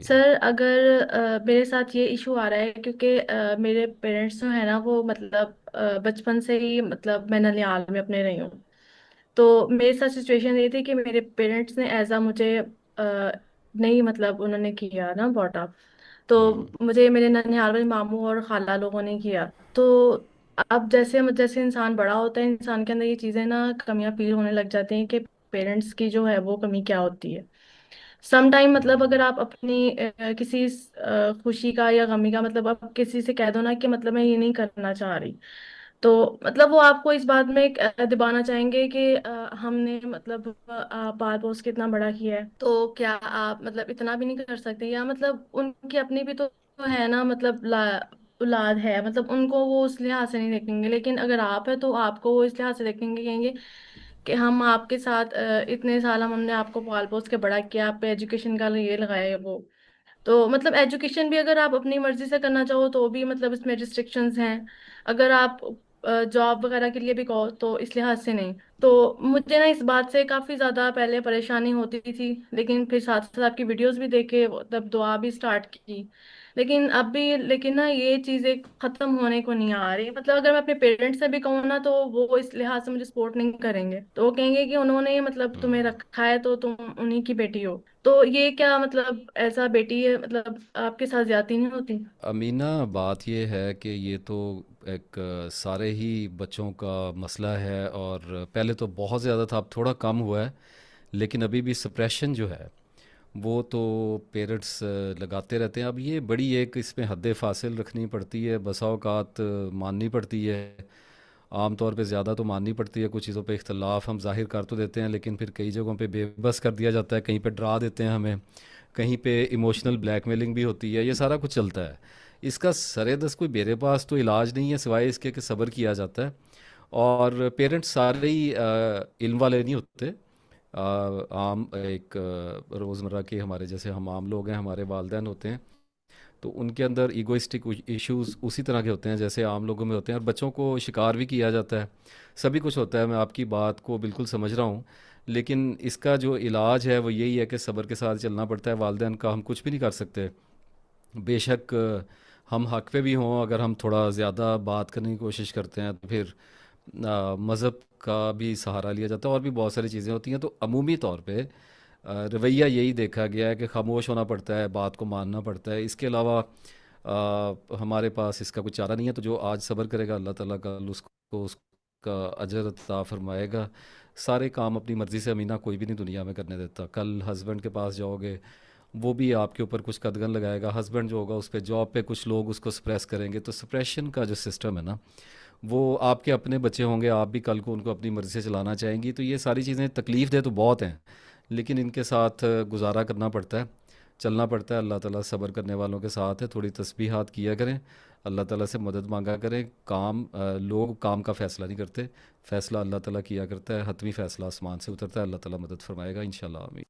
जी। Sir अगर मेरे साथ ये इशू आ रहा है क्योंकि मेरे पेरेंट्स जो है ना वो मतलब बचपन से ही मतलब मैं ननिहाल में अपने रही हूँ। तो मेरे साथ सिचुएशन ये थी कि मेरे पेरेंट्स ने एज अ मुझे नहीं मतलब उन्होंने किया ना बॉट अप। तो हम्म। मुझे मेरे ननिहाल में मामू और खाला लोगों ने किया। तो अब जैसे जैसे इंसान बड़ा होता है इंसान के अंदर ये चीजें ना कमियां फील होने लग जाती हैं कि पेरेंट्स की जो है वो कमी क्या होती है। सम टाइम मतलब अगर आप अपनी किसी खुशी का या गमी का मतलब आप किसी से कह दो ना कि मतलब मैं ये नहीं करना चाह रही। तो मतलब वो आपको इस बात में दिबाना चाहेंगे कि हमने मतलब पाल पोस के इतना बड़ा किया है तो क्या आप मतलब इतना भी नहीं कर सकते या मतलब उनकी अपनी भी तो है ना मतलब औलाद है मतलब उनको वो उस लिहाज से नहीं देखेंगे लेकिन अगर आप है तो आपको वो इस लिहाज से देखेंगे कहेंगे कि हम आपके साथ इतने साल हमने आपको पाल पोस के बड़ा किया आप पे एजुकेशन का ये लगाया वो। तो मतलब एजुकेशन भी अगर आप अपनी मर्जी से करना चाहो तो भी मतलब इसमें रिस्ट्रिक्शंस हैं। अगर आप जॉब वगैरह के लिए भी कहो तो इस लिहाज से नहीं। तो मुझे ना इस बात से काफी ज्यादा पहले परेशानी होती थी लेकिन फिर साथ साथ आपकी वीडियोस भी देखे तब दुआ भी स्टार्ट की। लेकिन अब भी लेकिन ना ये चीजें खत्म होने को नहीं आ रही मतलब अगर मैं अपने पेरेंट्स से भी कहूँ ना तो वो इस लिहाज से मुझे सपोर्ट नहीं करेंगे तो वो कहेंगे कि उन्होंने मतलब तुम्हें हम्म। रखा है तो तुम उन्हीं की बेटी हो। तो ये क्या मतलब ऐसा बेटी है मतलब आपके साथ ज्यादती नहीं होती। अमीना, बात ये है कि ये तो एक सारे ही बच्चों का मसला है, और पहले तो बहुत ज़्यादा था, अब थोड़ा कम हुआ है। लेकिन अभी भी सप्रेशन जो है वो तो पेरेंट्स लगाते रहते हैं। अब ये बड़ी एक इसमें हद फासिल रखनी पड़ती है, बसा औकात माननी पड़ती है। आम तौर पे ज़्यादा तो माननी पड़ती है, कुछ चीज़ों पे इख्तलाफ हम ज़ाहिर कर तो देते हैं, लेकिन फिर कई जगहों पे बेबस कर दिया जाता है, कहीं पे डरा देते हैं हमें, कहीं पे इमोशनल ब्लैकमेलिंग भी होती है, ये सारा कुछ चलता है। इसका सरेदस कोई मेरे पास तो इलाज नहीं है सिवाय इसके कि सब्र किया जाता है। और पेरेंट्स सारे ही इल्म वाले नहीं होते। आम एक रोज़मर्रा के हमारे जैसे हम आम लोग हैं, हमारे वालदेन होते हैं, तो उनके अंदर ईगोइस्टिक इश्यूज उसी तरह के होते हैं जैसे आम लोगों में होते हैं, और बच्चों को शिकार भी किया जाता है। सभी कुछ होता है, मैं आपकी बात को बिल्कुल समझ रहा हूँ। लेकिन इसका जो इलाज है वो यही है कि सब्र के साथ चलना पड़ता है। वालदेन का हम कुछ भी नहीं कर सकते। बेशक हम हक पे भी हों, अगर हम थोड़ा ज़्यादा बात करने की कोशिश करते हैं तो फिर मज़हब का भी सहारा लिया जाता है, और भी बहुत सारी चीज़ें होती हैं। तो अमूमी तौर पे रवैया यही देखा गया है कि खामोश होना पड़ता है, बात को मानना पड़ता है। इसके अलावा हमारे पास इसका कुछ चारा नहीं है। तो जो आज सब्र करेगा अल्लाह ताला कल उसको उसका अजर अता फरमाएगा। सारे काम अपनी मर्ज़ी से अमीना कोई भी नहीं दुनिया में करने देता। कल हस्बैंड के पास जाओगे, वो भी आपके ऊपर कुछ कदगन लगाएगा। हस्बैंड जो होगा उस पर जॉब पे कुछ लोग उसको सप्रेस करेंगे। तो सप्रेशन का जो सिस्टम है ना, वो आपके अपने बच्चे होंगे, आप भी कल को उनको अपनी मर्ज़ी से चलाना चाहेंगी। तो ये सारी चीज़ें तकलीफ़ दे तो बहुत हैं, लेकिन इनके साथ गुजारा करना पड़ता है, चलना पड़ता है। अल्लाह ताला सब्र करने वालों के साथ है। थोड़ी तस्बीहात किया करें, अल्लाह ताला से मदद मांगा करें। लोग काम का फ़ैसला नहीं करते, फ़ैसला अल्लाह ताला किया करता है। हतमी फ़ैसला आसमान से उतरता है। अल्लाह ताला मदद फरमाएगा इंशाल्लाह। आमीन।